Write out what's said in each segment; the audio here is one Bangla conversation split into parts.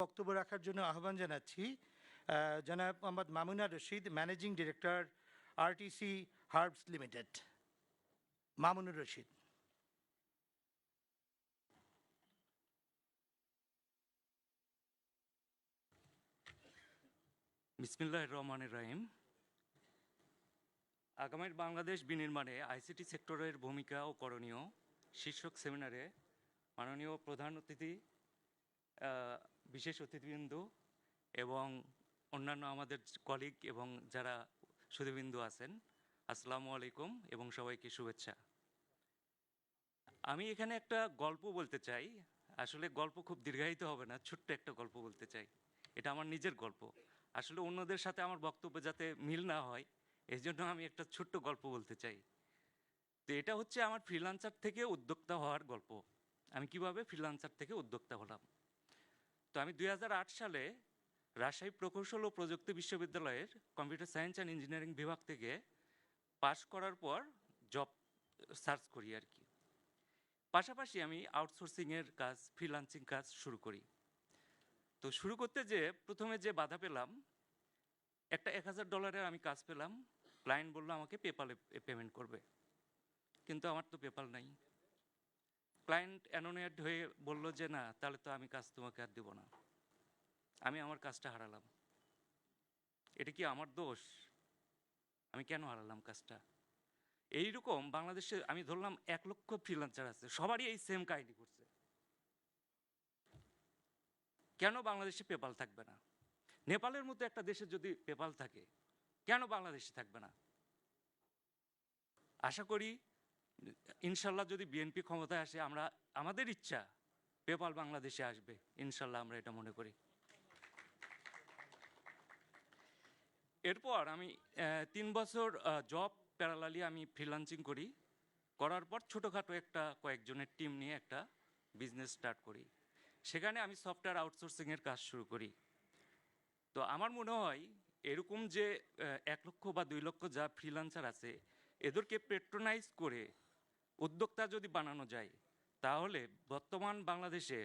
বক্তব্য রাখার জন্য আহ্বান জানাচ্ছি জনাব Mohammad Mamuna Rashid, managing director, RTC herbs limited. Mamunur Rashid. বিসমিল্লাহির রহমানির রহিম। আগামীর বাংলাদেশ বিনির্মাণে আইসিটি সেক্টরের ভূমিকা ও করণীয় শীর্ষক সেমিনারে মাননীয় প্রধান অতিথি, বিশেষ অতিথিবৃন্দ এবং অন্যান্য আমাদের কলিগ এবং যারা সুধীবৃন্দ আছেন, আসসালামু আলাইকুম এবং সবাইকে শুভেচ্ছা। আমি এখানে একটা গল্প বলতে চাই। আসলে গল্প খুব দীর্ঘায়িত হবে না, ছোট্ট একটা গল্প বলতে চাই। এটা আমার নিজের গল্প। আসলে অন্যদের সাথে আমার বক্তব্য যাতে মিল না হয়, এই জন্য আমি একটা ছোট্ট গল্প বলতে চাই। তো এটা হচ্ছে আমার ফ্রিল্যান্সার থেকে উদ্যোক্তা হওয়ার গল্প। আমি কিভাবে ফ্রিল্যান্সার থেকে উদ্যোক্তা হলাম। তো আমি 2008 সালে রাজশাহী প্রকৌশল ও প্রযুক্তি বিশ্ববিদ্যালয়ের কম্পিউটার সায়েন্স অ্যান্ড ইঞ্জিনিয়ারিং বিভাগ থেকে পাশ করার পর জব সার্চ করি আর কি। পাশাপাশি আমি আউটসোর্সিংয়ের কাজ, ফ্রিল্যান্সিং কাজ শুরু করি। তো শুরু করতে যে প্রথমে যে বাধা পেলাম, একটা $1000 আমি কাজ পেলাম। ক্লায়েন্ট বললো আমাকে পেপালে পেমেন্ট করবে, কিন্তু আমার তো পেপাল নাই। ক্লায়েন্ট অ্যানোনিয়েট হয়ে বলল যে না, তাহলে তো আমি কাজ তোমাকে আর দেবো না। আমি আমার কাজটা হারালাম। এটা কি আমার দোষ? আমি কেন হারালাম কাজটা? এইরকম বাংলাদেশে আমি ধরলাম 1 লক্ষ ফ্রিল্যান্সার আছে, সবারই এই সেম কাহিনী করছে। কেন বাংলাদেশে পেপাল থাকবে না? নেপালের মতো একটা দেশে যদি পেপাল থাকে, কেন বাংলাদেশে থাকবে না? আশা করি ইনশাল্লাহ যদি বিএনপি ক্ষমতায় আসে, আমাদের ইচ্ছা পেপাল বাংলাদেশে আসবে ইনশাল্লাহ, আমরা এটা মনে করি। এরপর আমি 3 বছর জব প্যারালালি আমি ফ্রিল্যান্সিং করি। করার পর ছোটোখাটো একটা কয়েকজনের টিম নিয়ে একটা বিজনেস স্টার্ট করি। সেখানে আমি সফটওয়্যার আউটসোর্সিংয়ের কাজ শুরু করি। তো আমার মনে হয় এরকম যে 1 লক্ষ বা 2 লক্ষ যা ফ্রিল্যান্সার আছে, এদেরকে পেট্রোনাইজ করে উদ্যোক্তা যদি বানানো যায়, তাহলে বর্তমান বাংলাদেশে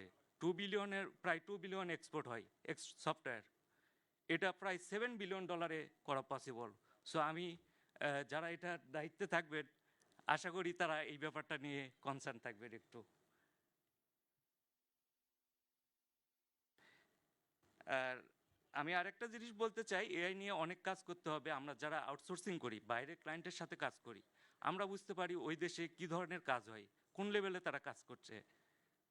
প্রায় 2 বিলিয়ন এক্সপোর্ট হয় সফটওয়্যার। এটা প্রায় $7 বিলিয়ন করা পসিবল। সো আমি যারা এটার দায়িত্বে থাকবেন, আশা করি তারা এই ব্যাপারটা নিয়ে কনসার্ন থাকবেন একটু। আর আমি আরেকটা জিনিস বলতে চাই, এআই নিয়ে অনেক কাজ করতে হবে। আমরা যারা আউটসোর্সিং করি, বাইরের ক্লায়েন্টের সাথে কাজ করি, আমরা বুঝতে পারি ওই দেশে কী ধরনের কাজ হয়, কোন লেভেলে তারা কাজ করছে।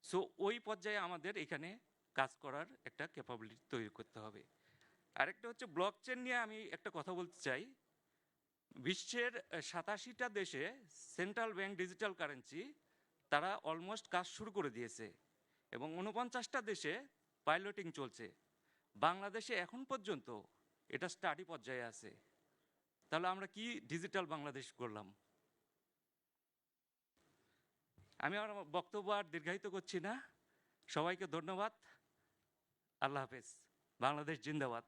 সো ওই পর্যায়ে আমাদের এখানে কাজ করার একটা ক্যাপাবিলিটি তৈরি করতে হবে। আরেকটা হচ্ছে ব্লকচেন নিয়ে আমি একটা কথা বলতে চাই। বিশ্বের 87টা দেশে সেন্ট্রাল ব্যাংক ডিজিটাল কারেন্সি তারা অলমোস্ট কাজ শুরু করে দিয়েছে এবং 49টা দেশে পাইলটিং চলছে। বাংলাদেশে এখন পর্যন্ত এটা স্টাডি পর্যায়ে আছে। তাহলে আমরা কি ডিজিটাল বাংলাদেশ করলাম? আমি আমার বক্তব্য আর দীর্ঘায়িত করছি না। সবাইকে ধন্যবাদ। আল্লাহ হাফেজ। বাংলাদেশ জিন্দাবাদ।